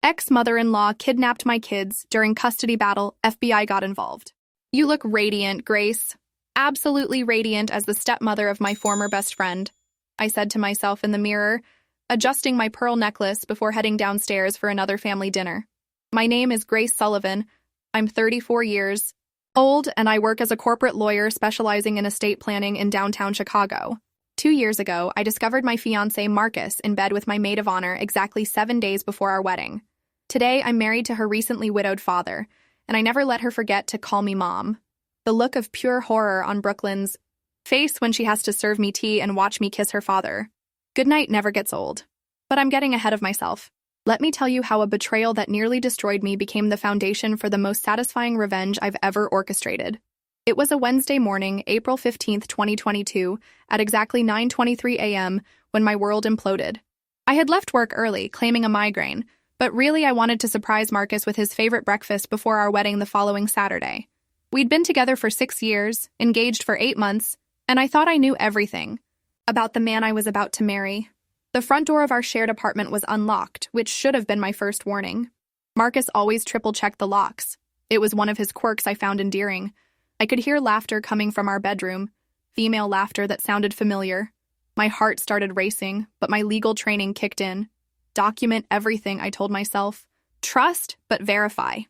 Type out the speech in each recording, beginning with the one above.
Ex-mother-in-law kidnapped my kids. During custody battle, FBI got involved. You look radiant, Grace. Absolutely radiant as the stepmother of my former best friend, I said to myself in the mirror, adjusting my pearl necklace before heading downstairs for another family dinner. My name is Grace Sullivan. I'm 34 years old, and I work as a corporate lawyer specializing in estate planning in downtown Chicago. 2 years ago, I discovered my fiancé Marcus in bed with my maid of honor exactly 7 days before our wedding. Today, I'm married to her recently widowed father, and I never let her forget to call me Mom. The look of pure horror on Brooklyn's face when she has to serve me tea and watch me kiss her father. Goodnight never gets old. But I'm getting ahead of myself. Let me tell you how a betrayal that nearly destroyed me became the foundation for the most satisfying revenge I've ever orchestrated. It was a Wednesday morning, April 15th, 2022, at exactly 9:23 a.m. when my world imploded. I had left work early, claiming a migraine, but really I wanted to surprise Marcus with his favorite breakfast before our wedding the following Saturday. We'd been together for 6 years, engaged for 8 months, and I thought I knew everything about the man I was about to marry. The front door of our shared apartment was unlocked, which should have been my first warning. Marcus always triple-checked the locks. It was one of his quirks I found endearing. I could hear laughter coming from our bedroom, female laughter that sounded familiar. My heart started racing, but my legal training kicked in. Document everything, I told myself. Trust, but verify.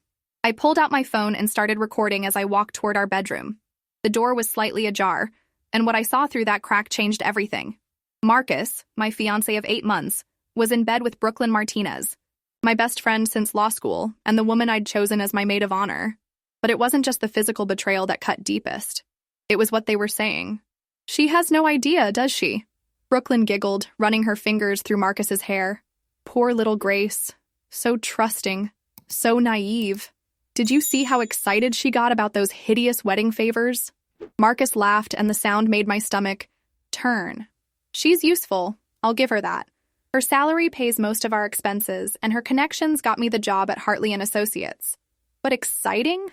I pulled out my phone and started recording as I walked toward our bedroom. The door was slightly ajar, and what I saw through that crack changed everything. Marcus, my fiancé of 8 months, was in bed with Brooklyn Martinez, my best friend since law school and the woman I'd chosen as my maid of honor. But it wasn't just the physical betrayal that cut deepest. It was what they were saying. She has no idea, does she? Brooklyn giggled, running her fingers through Marcus's hair. Poor little Grace. So trusting. So naive. Did you see how excited she got about those hideous wedding favors? Marcus laughed, and the sound made my stomach turn. She's useful. I'll give her that. Her salary pays most of our expenses, and her connections got me the job at Hartley & Associates. But exciting?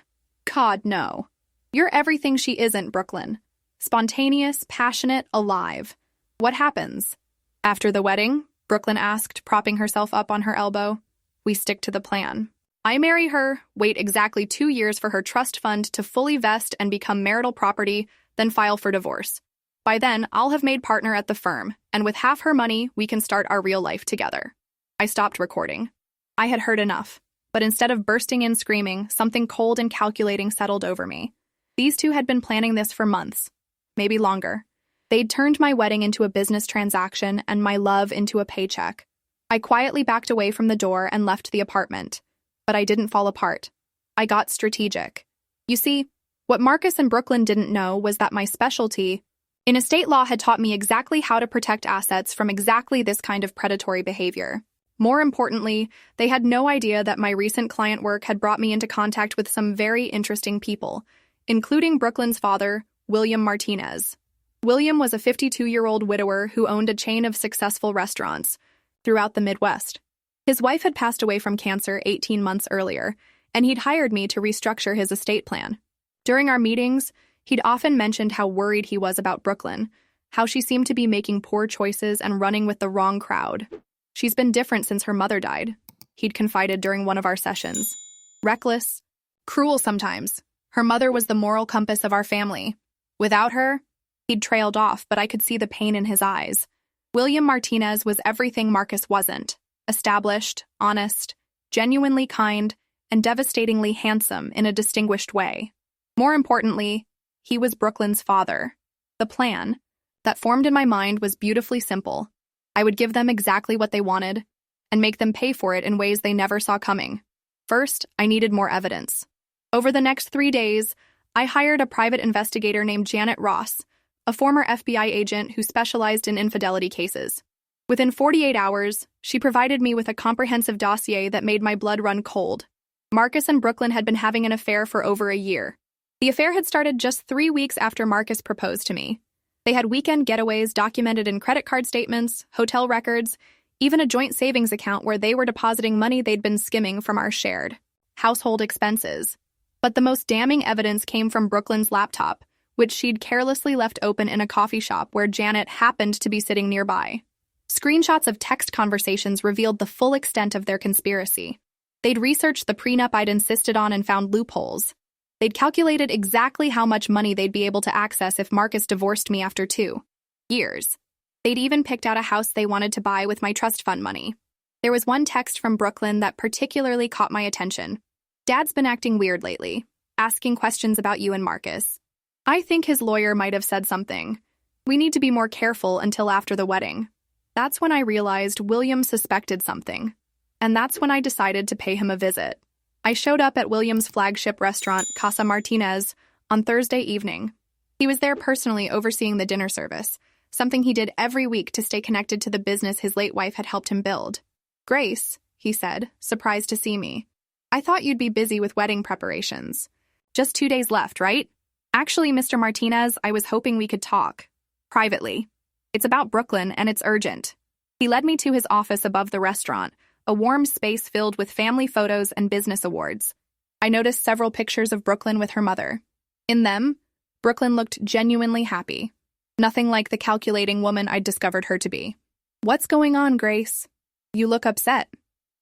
God, no. You're everything she isn't, Brooklyn. Spontaneous, passionate, alive. What happens? After the wedding? Brooklyn asked, propping herself up on her elbow. We stick to the plan. I marry her, wait exactly 2 years for her trust fund to fully vest and become marital property, then file for divorce. By then, I'll have made partner at the firm, and with half her money, we can start our real life together. I stopped recording. I had heard enough, but instead of bursting in screaming, something cold and calculating settled over me. These two had been planning this for months, maybe longer. They'd turned my wedding into a business transaction and my love into a paycheck. I quietly backed away from the door and left the apartment. But I didn't fall apart. I got strategic. You see, what Marcus and Brooklyn didn't know was that my specialty in estate law had taught me exactly how to protect assets from exactly this kind of predatory behavior. More importantly, they had no idea that my recent client work had brought me into contact with some very interesting people, including Brooklyn's father, William Martinez. William was a 52-year-old widower who owned a chain of successful restaurants throughout the Midwest. His wife had passed away from cancer 18 months earlier, and he'd hired me to restructure his estate plan. During our meetings, he'd often mentioned how worried he was about Brooklyn, how she seemed to be making poor choices and running with the wrong crowd. She's been different since her mother died, he'd confided during one of our sessions. Reckless, cruel sometimes. Her mother was the moral compass of our family. Without her, he'd trailed off, but I could see the pain in his eyes. William Martinez was everything Marcus wasn't. Established, honest, genuinely kind, and devastatingly handsome in a distinguished way. More importantly, he was Brooklyn's father. The plan that formed in my mind was beautifully simple. I would give them exactly what they wanted and make them pay for it in ways they never saw coming. First, I needed more evidence. Over the next 3 days, I hired a private investigator named Janet Ross, a former FBI agent who specialized in infidelity cases. Within 48 hours, she provided me with a comprehensive dossier that made my blood run cold. Marcus and Brooklyn had been having an affair for over a year. The affair had started just 3 weeks after Marcus proposed to me. They had weekend getaways documented in credit card statements, hotel records, even a joint savings account where they were depositing money they'd been skimming from our shared household expenses. But the most damning evidence came from Brooklyn's laptop, which she'd carelessly left open in a coffee shop where Janet happened to be sitting nearby. Screenshots of text conversations revealed the full extent of their conspiracy. They'd researched the prenup I'd insisted on and found loopholes. They'd calculated exactly how much money they'd be able to access if Marcus divorced me after 2 years. They'd even picked out a house they wanted to buy with my trust fund money. There was one text from Brooklyn that particularly caught my attention. "Dad's been acting weird lately, asking questions about you and Marcus. I think his lawyer might have said something. We need to be more careful until after the wedding." That's when I realized William suspected something. And that's when I decided to pay him a visit. I showed up at William's flagship restaurant, Casa Martinez, on Thursday evening. He was there personally overseeing the dinner service, something he did every week to stay connected to the business his late wife had helped him build. "Grace," he said, surprised to see me. "I thought you'd be busy with wedding preparations. Just 2 days left, right?" "Actually, Mr. Martinez, I was hoping we could talk. Privately. It's about Brooklyn, and it's urgent." He led me to his office above the restaurant, a warm space filled with family photos and business awards. I noticed several pictures of Brooklyn with her mother. In them, Brooklyn looked genuinely happy. Nothing like the calculating woman I'd discovered her to be. "What's going on, Grace? You look upset."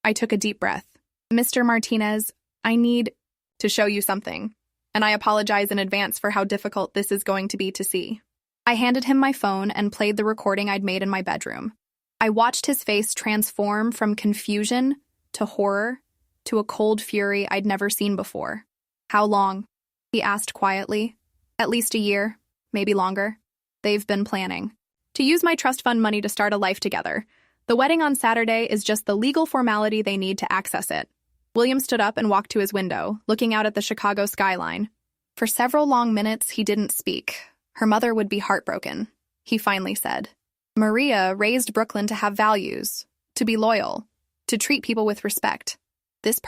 I took a deep breath. "Mr. Martinez, I need to show you something, and I apologize in advance for how difficult this is going to be to see." I handed him my phone and played the recording I'd made in my bedroom. I watched his face transform from confusion to horror to a cold fury I'd never seen before. "How long?" he asked quietly. "At least a year, maybe longer. They've been planning to use my trust fund money to start a life together. The wedding on Saturday is just the legal formality they need to access it." William stood up and walked to his window, looking out at the Chicago skyline. For several long minutes, he didn't speak. Her mother would be heartbroken, he finally said. "Maria raised Brooklyn to have values, to be loyal, to treat people with respect. This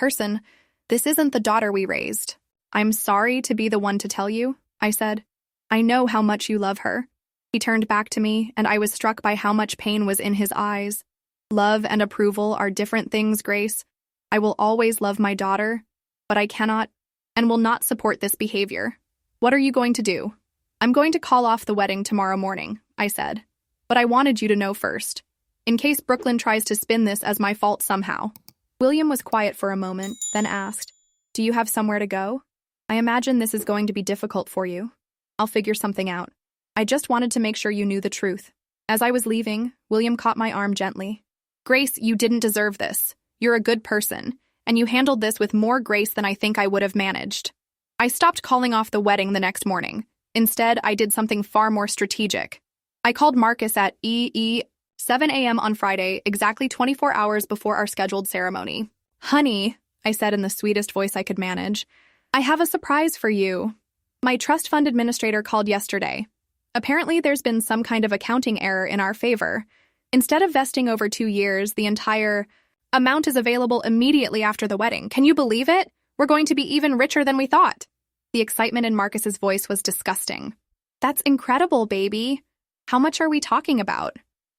isn't the daughter we raised. I'm sorry to be the one to tell you," I said. "I know how much you love her." He turned back to me, and I was struck by how much pain was in his eyes. "Love and approval are different things, Grace. I will always love my daughter, but I cannot and will not support this behavior. What are you going to do?" "I'm going to call off the wedding tomorrow morning," I said. "But I wanted you to know first, in case Brooklyn tries to spin this as my fault somehow." William was quiet for a moment, then asked, "Do you have somewhere to go? I imagine this is going to be difficult for you." "I'll figure something out. I just wanted to make sure you knew the truth." As I was leaving, William caught my arm gently. "Grace, you didn't deserve this. You're a good person, and you handled this with more grace than I think I would have managed." I stopped calling off the wedding the next morning. Instead, I did something far more strategic. I called Marcus at 7 a.m. on Friday, exactly 24 hours before our scheduled ceremony. "Honey," I said in the sweetest voice I could manage, "I have a surprise for you. My trust fund administrator called yesterday. Apparently, there's been some kind of accounting error in our favor. Instead of vesting over 2 years, the entire amount is available immediately after the wedding. Can you believe it? We're going to be even richer than we thought." The excitement in Marcus's voice was disgusting. "That's incredible, baby. How much are we talking about?"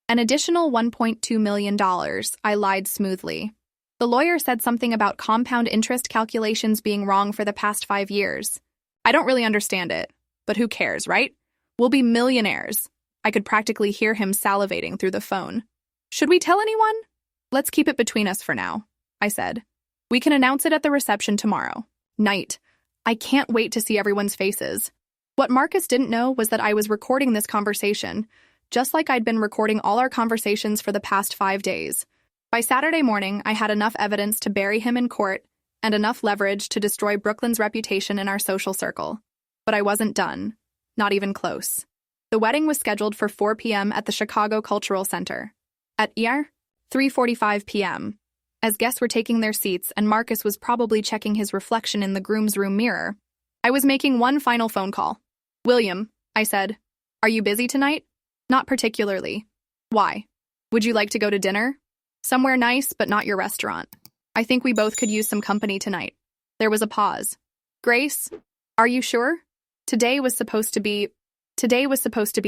"An additional $1.2 million, I lied smoothly. The lawyer said something about compound interest calculations being wrong for the past 5 years. I don't really understand it, but who cares, right? We'll be millionaires." I could practically hear him salivating through the phone. "Should we tell anyone?" "Let's keep it between us for now," I said. "We can announce it at the reception tomorrow night. I can't wait to see everyone's faces." What Marcus didn't know was that I was recording this conversation, just like I'd been recording all our conversations for the past 5 days. By Saturday morning, I had enough evidence to bury him in court and enough leverage to destroy Brooklyn's reputation in our social circle. But I wasn't done. Not even close. The wedding was scheduled for 4 p.m. at the Chicago Cultural Center. At 3:45 p.m., as guests were taking their seats and Marcus was probably checking his reflection in the groom's room mirror, I was making one final phone call. "William," I said, "are you busy tonight?" "Not particularly." "Why? Would you like to go to dinner?" "Somewhere nice, but not your restaurant. I think we both could use some company tonight." There was a pause. "Grace, are you sure?" Today was supposed to be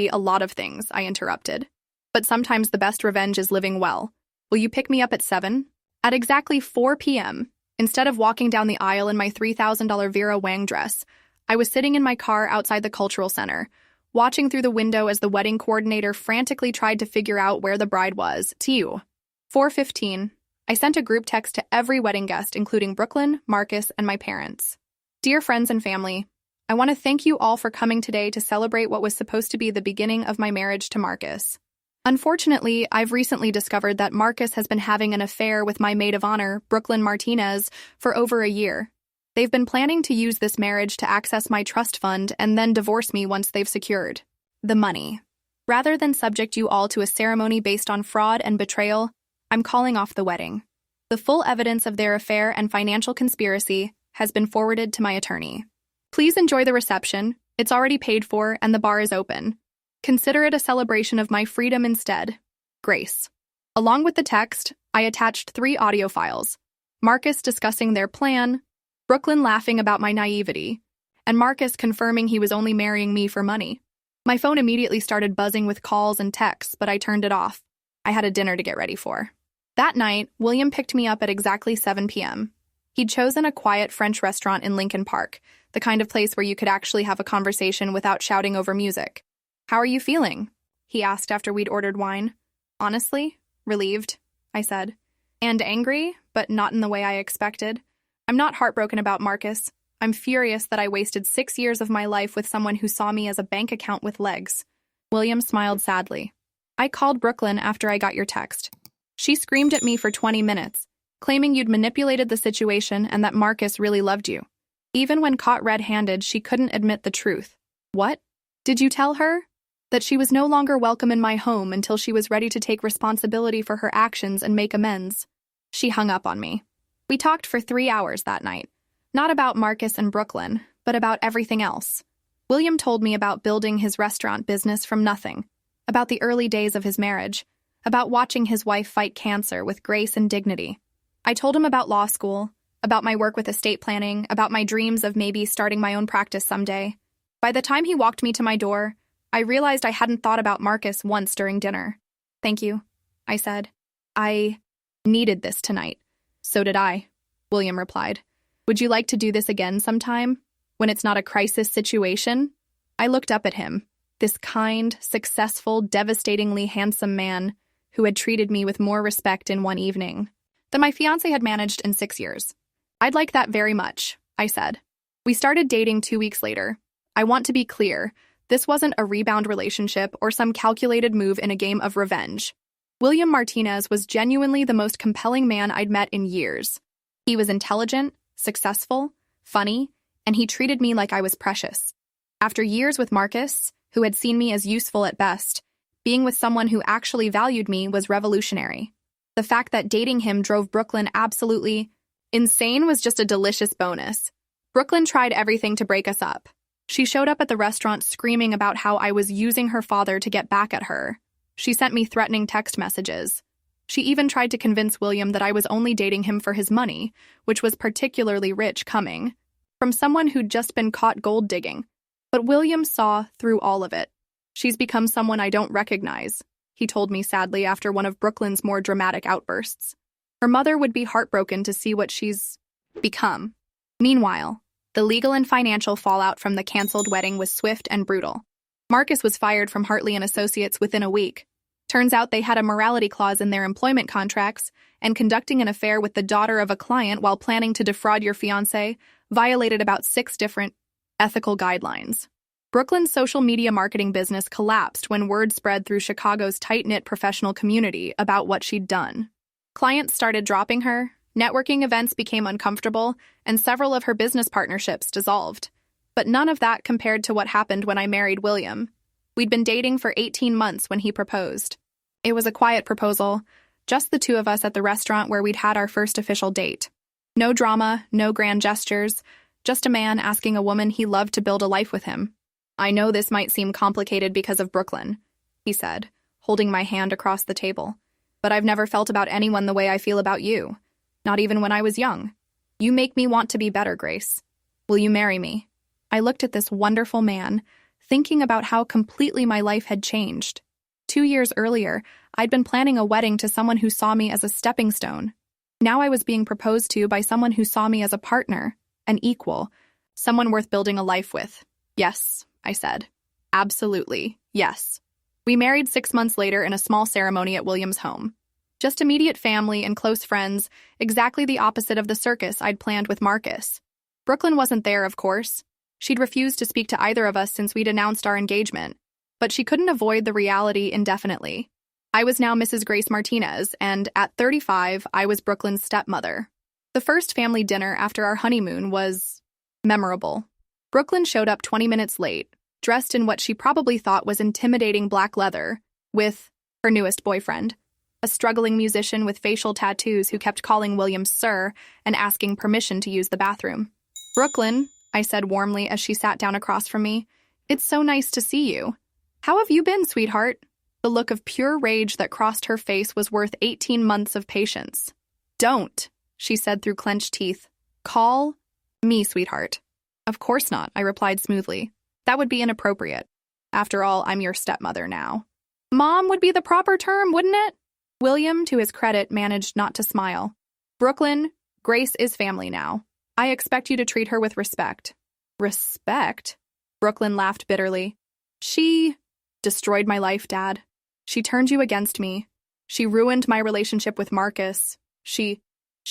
a lot of things," I interrupted. "But sometimes the best revenge is living well. Will you pick me up at 7? At exactly 4 p.m., instead of walking down the aisle in my $3,000 Vera Wang dress, I was sitting in my car outside the cultural center, watching through the window as the wedding coordinator frantically tried to figure out where the bride was. 4:15. I sent a group text to every wedding guest, including Brooklyn, Marcus, and my parents. Dear friends and family, I want to thank you all for coming today to celebrate what was supposed to be the beginning of my marriage to Marcus. Unfortunately, I've recently discovered that Marcus has been having an affair with my maid of honor, Brooklyn Martinez, for over a year. They've been planning to use this marriage to access my trust fund and then divorce me once they've secured the money. Rather than subject you all to a ceremony based on fraud and betrayal, I'm calling off the wedding. The full evidence of their affair and financial conspiracy has been forwarded to my attorney. Please enjoy the reception. It's already paid for and the bar is open. Consider it a celebration of my freedom instead. Grace. Along with the text, I attached 3 audio files. Marcus discussing their plan, Brooklyn laughing about my naivety, and Marcus confirming he was only marrying me for money. My phone immediately started buzzing with calls and texts, but I turned it off. I had a dinner to get ready for. That night, William picked me up at exactly 7 p.m. He'd chosen a quiet French restaurant in Lincoln Park, the kind of place where you could actually have a conversation without shouting over music. How are you feeling? He asked after we'd ordered wine. Honestly, relieved, I said. And angry, but not in the way I expected. I'm not heartbroken about Marcus. I'm furious that I wasted 6 years of my life with someone who saw me as a bank account with legs. William smiled sadly. I called Brooklyn after I got your text. She screamed at me for 20 minutes, claiming you'd manipulated the situation and that Marcus really loved you. Even when caught red-handed, she couldn't admit the truth. What? Did you tell her? That she was no longer welcome in my home until she was ready to take responsibility for her actions and make amends. She hung up on me. We talked for 3 hours that night. Not about Marcus and Brooklyn, but about everything else. William told me about building his restaurant business from nothing, about the early days of his marriage, about watching his wife fight cancer with grace and dignity. I told him about law school, about my work with estate planning, about my dreams of maybe starting my own practice someday. By the time he walked me to my door, I realized I hadn't thought about Marcus once during dinner. Thank you, I said. I needed this tonight. So did I, William replied. Would you like to do this again sometime, when it's not a crisis situation? I looked up at him, this kind, successful, devastatingly handsome man who had treated me with more respect in one evening than my fiancé had managed in 6 years. I'd like that very much, I said. We started dating 2 weeks later. I want to be clear, this wasn't a rebound relationship or some calculated move in a game of revenge. William Martinez was genuinely the most compelling man I'd met in years. He was intelligent, successful, funny, and he treated me like I was precious. After years with Marcus, who had seen me as useful at best, being with someone who actually valued me was revolutionary. The fact that dating him drove Brooklyn absolutely insane was just a delicious bonus. Brooklyn tried everything to break us up. She showed up at the restaurant screaming about how I was using her father to get back at her. She sent me threatening text messages. She even tried to convince William that I was only dating him for his money, which was particularly rich coming from someone who'd just been caught gold digging. But William saw through all of it. She's become someone I don't recognize, he told me sadly after one of Brooklyn's more dramatic outbursts. Her mother would be heartbroken to see what she's become. Meanwhile, the legal and financial fallout from the canceled wedding was swift and brutal. Marcus was fired from Hartley and Associates within a week. Turns out they had a morality clause in their employment contracts, and conducting an affair with the daughter of a client while planning to defraud your fiancé violated about 6 different ethical guidelines. Brooklyn's social media marketing business collapsed when word spread through Chicago's tight-knit professional community about what she'd done. Clients started dropping her, networking events became uncomfortable, and several of her business partnerships dissolved. But none of that compared to what happened when I married William. We'd been dating for 18 months when he proposed. It was a quiet proposal, just the 2 of us at the restaurant where we'd had our first official date. No drama, no grand gestures, just a man asking a woman he loved to build a life with him. I know this might seem complicated because of Brooklyn, he said, holding my hand across the table. But I've never felt about anyone the way I feel about you, not even when I was young. You make me want to be better, Grace. Will you marry me? I looked at this wonderful man, thinking about how completely my life had changed. 2 years earlier, I'd been planning a wedding to someone who saw me as a stepping stone. Now I was being proposed to by someone who saw me as a partner, an equal, someone worth building a life with. Yes, I said. Absolutely, yes. We married 6 months later in a small ceremony at William's home. Just immediate family and close friends, exactly the opposite of the circus I'd planned with Marcus. Brooklyn wasn't there, of course. She'd refused to speak to either of us since we'd announced our engagement, but she couldn't avoid the reality indefinitely. I was now Mrs. Grace Martinez, and at 35, I was Brooklyn's stepmother. The first family dinner after our honeymoon was memorable. Brooklyn showed up 20 minutes late, dressed in what she probably thought was intimidating black leather, with her newest boyfriend, a struggling musician with facial tattoos who kept calling William sir and asking permission to use the bathroom. "Brooklyn," I said warmly as she sat down across from me, "it's so nice to see you. How have you been, sweetheart?" The look of pure rage that crossed her face was worth 18 months of patience. "Don't," she said through clenched teeth. "Call me sweetheart." "Of course not," I replied smoothly. "That would be inappropriate. After all, I'm your stepmother now." "Mom would be the proper term, wouldn't it?" William, to his credit, managed not to smile. "Brooklyn, Grace is family now. I expect you to treat her with respect." "Respect?" Brooklyn laughed bitterly. "She destroyed my life, Dad. She turned you against me. She ruined my relationship with Marcus. She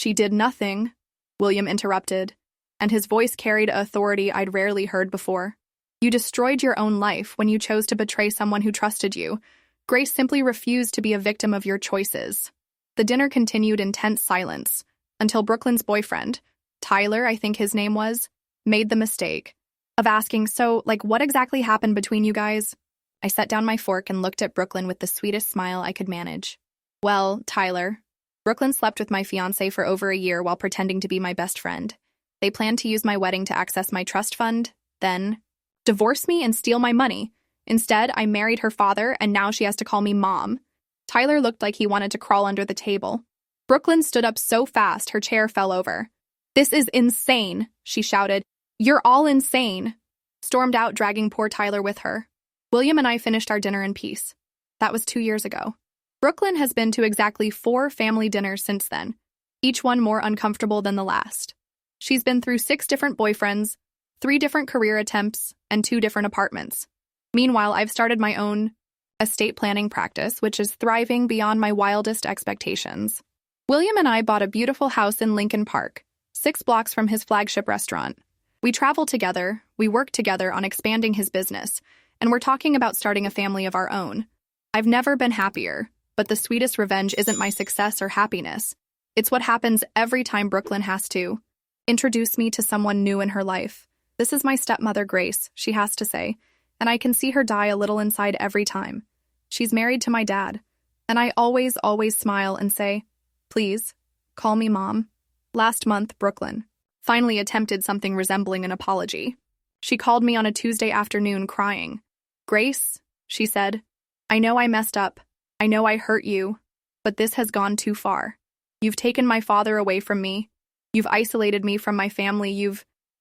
did nothing," William interrupted, and his voice carried authority I'd rarely heard before. "You destroyed your own life when you chose to betray someone who trusted you. Grace simply refused to be a victim of your choices." The dinner continued in tense silence until Brooklyn's boyfriend, Tyler, I think his name was, made the mistake of asking, "So, what exactly happened between you guys?" I set down my fork and looked at Brooklyn with the sweetest smile I could manage. "Well, Tyler, Brooklyn slept with my fiancé for over a year while pretending to be my best friend. They planned to use my wedding to access my trust fund, then divorce me and steal my money. Instead, I married her father, and now she has to call me Mom." Tyler looked like he wanted to crawl under the table. Brooklyn stood up so fast her chair fell over. "This is insane," she shouted. "You're all insane." Stormed out, dragging poor Tyler with her. William and I finished our dinner in peace. That was 2 years ago. Brooklyn has been to exactly 4 family dinners since then, each one more uncomfortable than the last. She's been through 6 different boyfriends, 3 different career attempts, and 2 different apartments. Meanwhile, I've started my own estate planning practice, which is thriving beyond my wildest expectations. William and I bought a beautiful house in Lincoln Park, 6 blocks from his flagship restaurant. We travel together, we work together on expanding his business, and we're talking about starting a family of our own. I've never been happier, but the sweetest revenge isn't my success or happiness. It's what happens every time Brooklyn has to introduce me to someone new in her life. "This is my stepmother, Grace," she has to say, and I can see her die a little inside every time. She's married to my dad, and I always smile and say, "Please, call me Mom." Last month, Brooklyn finally attempted something resembling an apology. She called me on a Tuesday afternoon crying. "Grace," she said, "I know I messed up. I know I hurt you, but this has gone too far. You've taken my father away from me. You've isolated me from my family.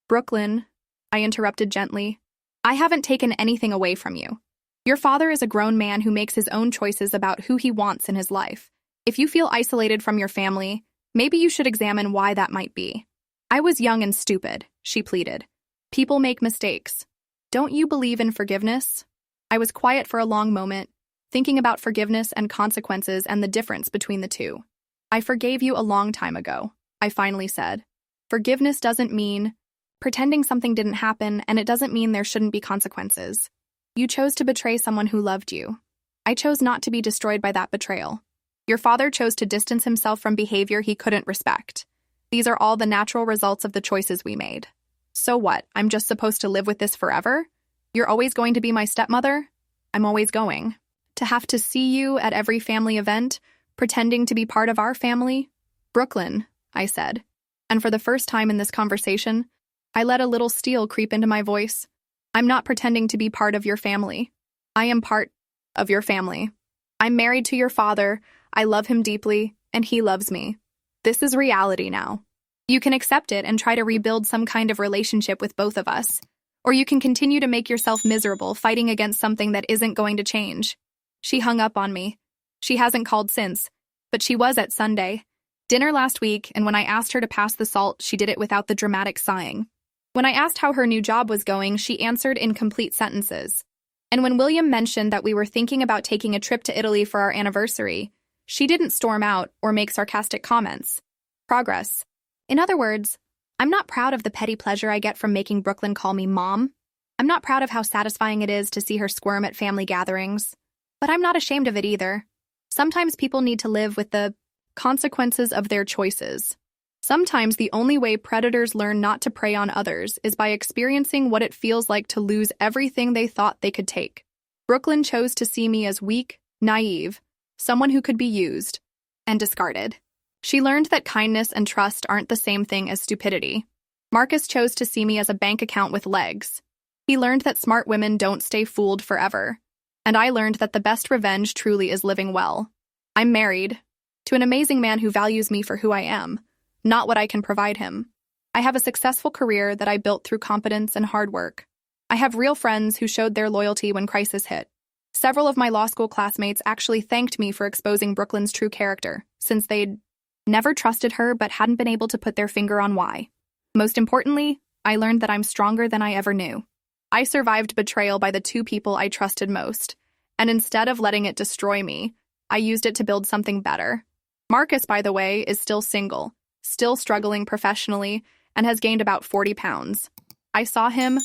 Brooklyn," I interrupted gently, "I haven't taken anything away from you. Your father is a grown man who makes his own choices about who he wants in his life. If you feel isolated from your family, maybe you should examine why that might be." "I was young and stupid," she pleaded. "People make mistakes. Don't you believe in forgiveness?" I was quiet for a long moment, thinking about forgiveness and consequences and the difference between the two. "I forgave you a long time ago," I finally said. "Forgiveness doesn't mean pretending something didn't happen, and it doesn't mean there shouldn't be consequences. You chose to betray someone who loved you. I chose not to be destroyed by that betrayal. Your father chose to distance himself from behavior he couldn't respect. These are all the natural results of the choices we made. So what? I'm just supposed to live with this forever? You're always going to be my stepmother? I'm always going to have to see you at every family event, pretending to be part of our family?" "Brooklyn," I said, and for the first time in this conversation, I let a little steel creep into my voice. "I'm not pretending to be part of your family. I am part of your family. I'm married to your father, I love him deeply, and he loves me. This is reality now. You can accept it and try to rebuild some kind of relationship with both of us, or you can continue to make yourself miserable fighting against something that isn't going to change." She hung up on me. She hasn't called since, but she was at Sunday dinner last week, and when I asked her to pass the salt, she did it without the dramatic sighing. When I asked how her new job was going, she answered in complete sentences. And when William mentioned that we were thinking about taking a trip to Italy for our anniversary, She didn't storm out or make sarcastic comments. Progress. In other words, I'm not proud of the petty pleasure I get from making Brooklyn call me Mom. I'm not proud of how satisfying it is to see her squirm at family gatherings. But I'm not ashamed of it either. Sometimes people need to live with the consequences of their choices. Sometimes the only way predators learn not to prey on others is by experiencing what it feels like to lose everything they thought they could take. Brooklyn chose to see me as weak, naive, someone who could be used and discarded. She learned that kindness and trust aren't the same thing as stupidity. Marcus chose to see me as a bank account with legs. He learned that smart women don't stay fooled forever. And I learned that the best revenge truly is living well. I'm married to an amazing man who values me for who I am, not what I can provide him. I have a successful career that I built through competence and hard work. I have real friends who showed their loyalty when crisis hit. Several of my law school classmates actually thanked me for exposing Brooklyn's true character, since they'd never trusted her but hadn't been able to put their finger on why. Most importantly, I learned that I'm stronger than I ever knew. I survived betrayal by the two people I trusted most, and instead of letting it destroy me, I used it to build something better. Marcus, by the way, is still single, still struggling professionally, and has gained about 40 pounds. I saw him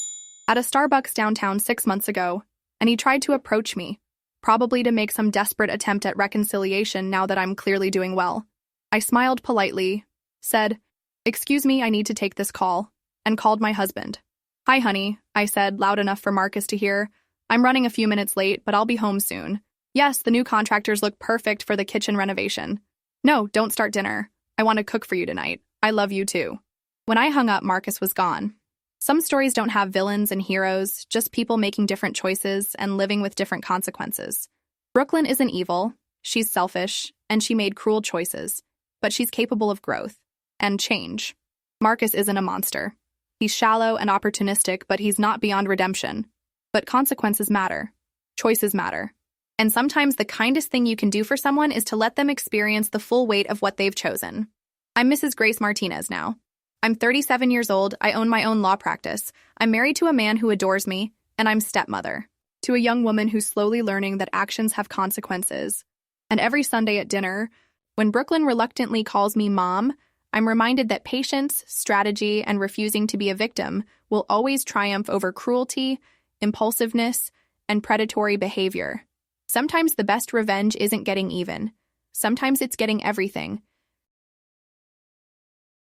at a Starbucks downtown 6 months ago, and he tried to approach me, probably to make some desperate attempt at reconciliation now that I'm clearly doing well. I smiled politely, said, "Excuse me, I need to take this call," and called my husband. "Hi, honey," I said, loud enough for Marcus to hear. "I'm running a few minutes late, but I'll be home soon. Yes, the new contractors look perfect for the kitchen renovation. No, don't start dinner. I want to cook for you tonight. I love you too." When I hung up, Marcus was gone. Some stories don't have villains and heroes, just people making different choices and living with different consequences. Brooklyn isn't evil, she's selfish, and she made cruel choices, but she's capable of growth and change. Marcus isn't a monster. He's shallow and opportunistic, but he's not beyond redemption. But consequences matter. Choices matter. And sometimes the kindest thing you can do for someone is to let them experience the full weight of what they've chosen. I'm Mrs. Grace Martinez now. I'm 37 years old, I own my own law practice, I'm married to a man who adores me, and I'm stepmother to a young woman who's slowly learning that actions have consequences. And every Sunday at dinner, when Brooklyn reluctantly calls me Mom, I'm reminded that patience, strategy, and refusing to be a victim will always triumph over cruelty, impulsiveness, and predatory behavior. Sometimes the best revenge isn't getting even. Sometimes it's getting everything,